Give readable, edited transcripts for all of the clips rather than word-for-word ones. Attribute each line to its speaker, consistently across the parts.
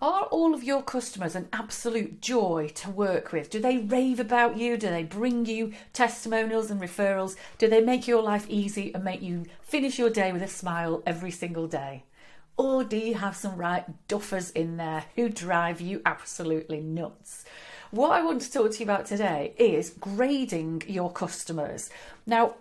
Speaker 1: Are all of your customers an absolute joy to work with? Do they rave about you? Do they bring you testimonials and referrals? Do they make your life easy and make you finish your day with a smile every single day? Or do you have some right duffers in there who drive you absolutely nuts? What I want to talk to you about today is grading your customers. Now,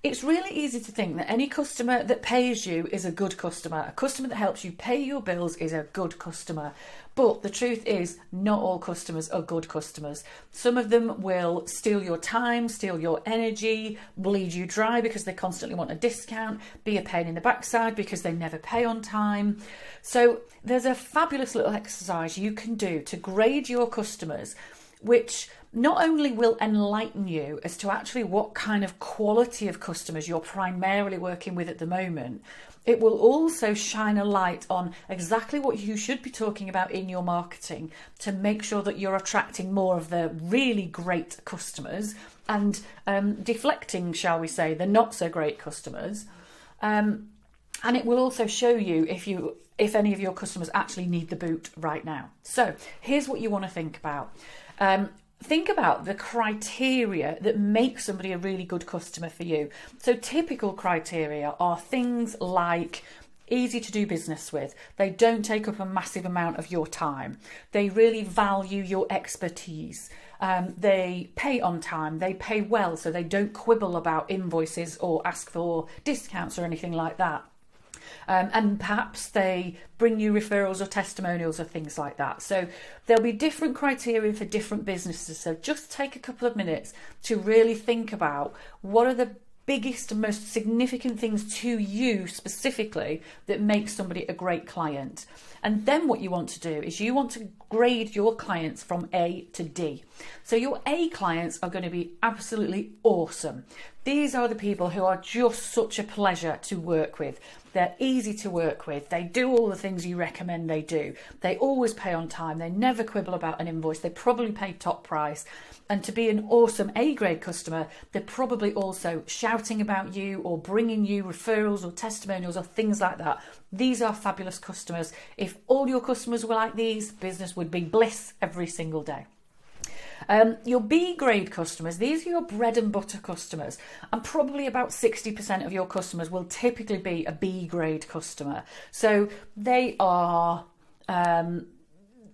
Speaker 1: it's really easy to think that any customer that pays you is a good customer. A customer that helps you pay your bills is a good customer. But the truth is, not all customers are good customers. Some of them will steal your time, steal your energy, bleed you dry because they constantly want a discount, be a pain in the backside because they never pay on time. So there's a fabulous little exercise you can do to grade your customers, which not only will enlighten you as to actually what kind of quality of customers you're primarily working with at the moment, it will also shine a light on exactly what you should be talking about in your marketing to make sure that you're attracting more of the really great customers and deflecting, shall we say, the not so great customers. And it will also show you if any of your customers actually need the boot right now. So here's what you want to think about. Think about the criteria that make somebody a really good customer for you. So typical criteria are things like easy to do business with. They don't take up a massive amount of your time. They really value your expertise. They pay on time. They pay well, so they don't quibble about invoices or ask for discounts or anything like that. And perhaps they bring you referrals or testimonials or things like that. So there'll be different criteria for different businesses. So just take a couple of minutes to really think about what are the biggest and most significant things to you specifically that make somebody a great client. And then what you want to do is you want to grade your clients from A to D. So your A clients are going to be absolutely awesome. These are the people who are just such a pleasure to work with. They're easy to work with. They do all the things you recommend they do. They always pay on time. They never quibble about an invoice. They probably pay top price. And to be an awesome A-grade customer, they're probably also shouting about you or bringing you referrals or testimonials or things like that. These are fabulous customers. If all your customers were like these, business would be bliss every single day. Your B grade customers, these are your bread and butter customers, and probably about 60% of your customers will typically be a B grade customer. So they are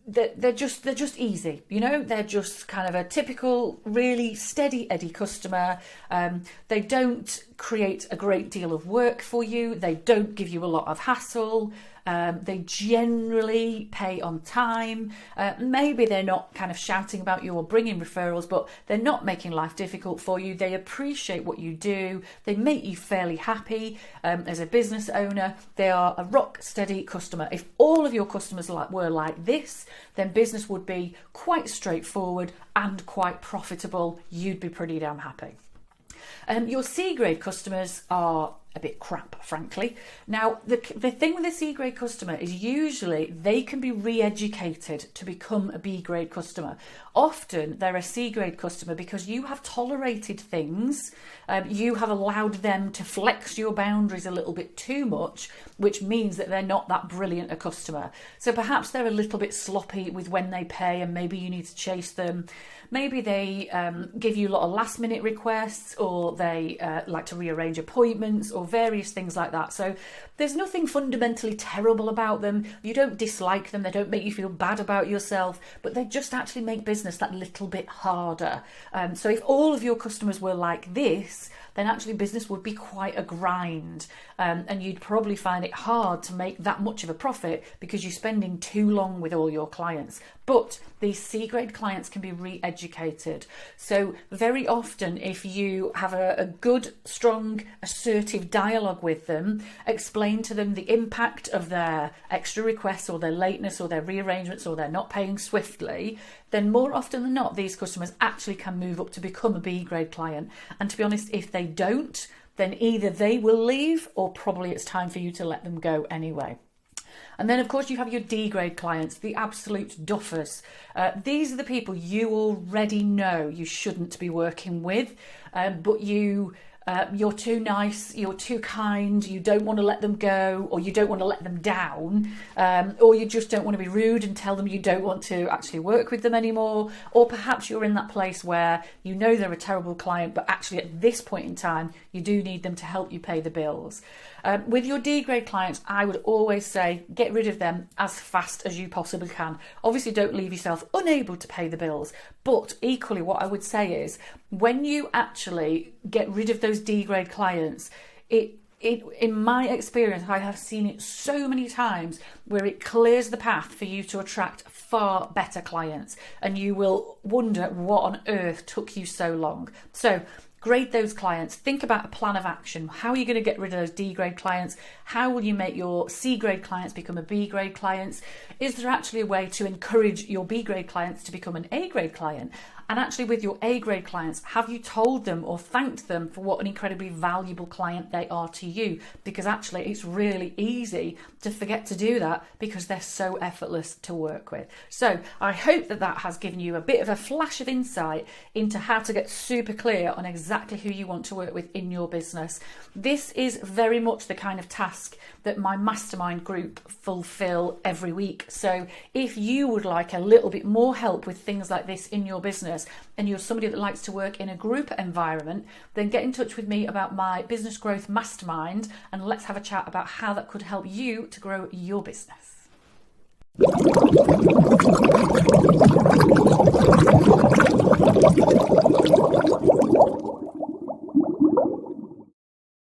Speaker 1: they're just easy, you know, they're just kind of a typical really steady Eddie customer. They don't create a great deal of work for you. They don't give you a lot of hassle. They generally pay on time. Maybe they're not kind of shouting about you or bringing referrals, but they're not making life difficult for you. They appreciate what you do. They make you fairly happy as a business owner. They are a rock steady customer. If all of your customers were like this, then business would be quite straightforward and quite profitable. You'd be pretty damn happy. Your C-grade customers are a bit crap, frankly. Now, the thing with a C-grade customer is usually they can be re-educated to become a B-grade customer. Often they're a C-grade customer because you have tolerated things, you have allowed them to flex your boundaries a little bit too much, which means that they're not that brilliant a customer. So perhaps they're a little bit sloppy with when they pay and maybe you need to chase them. Maybe they give you a lot of last minute requests, or they like to rearrange appointments or various things like that. So there's nothing fundamentally terrible about them. You don't dislike them. They don't make you feel bad about yourself, but they just actually make business that little bit harder. So if all of your customers were like this, then actually business would be quite a grind, and you'd probably find it hard to make that much of a profit because you're spending too long with all your clients. But these C-grade clients can be re-educated. So very often, if you have a good, strong, assertive dialogue with them, explain to them the impact of their extra requests or their lateness or their rearrangements or their not paying swiftly, then more often than not, these customers actually can move up to become a B-grade client. And to be honest, if they don't, then either they will leave or probably it's time for you to let them go anyway. And then, of course, you have your D-grade clients, the absolute duffers. These are the people you already know you shouldn't be working with, but you you're too nice, you're too kind, you don't want to let them go, or you don't want to let them down, or you just don't want to be rude and tell them you don't want to actually work with them anymore, or perhaps you're in that place where you know they're a terrible client, but actually at this point in time you do need them to help you pay the bills. With your D grade clients, I would always say get rid of them as fast as you possibly can. Obviously don't leave yourself unable to pay the bills, but equally what I would say is when you actually get rid of those D grade clients, in my experience, I have seen it so many times where it clears the path for you to attract far better clients, and you will wonder what on earth took you so long. So grade those clients. Think about a plan of action. How are you going to get rid of those D grade clients? How will you make your C grade clients become a B grade clients? Is there actually a way to encourage your B grade clients to become an A grade client? And actually with your A grade clients, have you told them or thanked them for what an incredibly valuable client they are to you? Because actually it's really easy to forget to do that because they're so effortless to work with. So I hope that that has given you a bit of a flash of insight into how to get super clear on exactly who you want to work with in your business. This is very much the kind of task that my mastermind group fulfill every week. So if you would like a little bit more help with things like this in your business, and you're somebody that likes to work in a group environment, then get in touch with me about my business growth mastermind and let's have a chat about how that could help you to grow your business.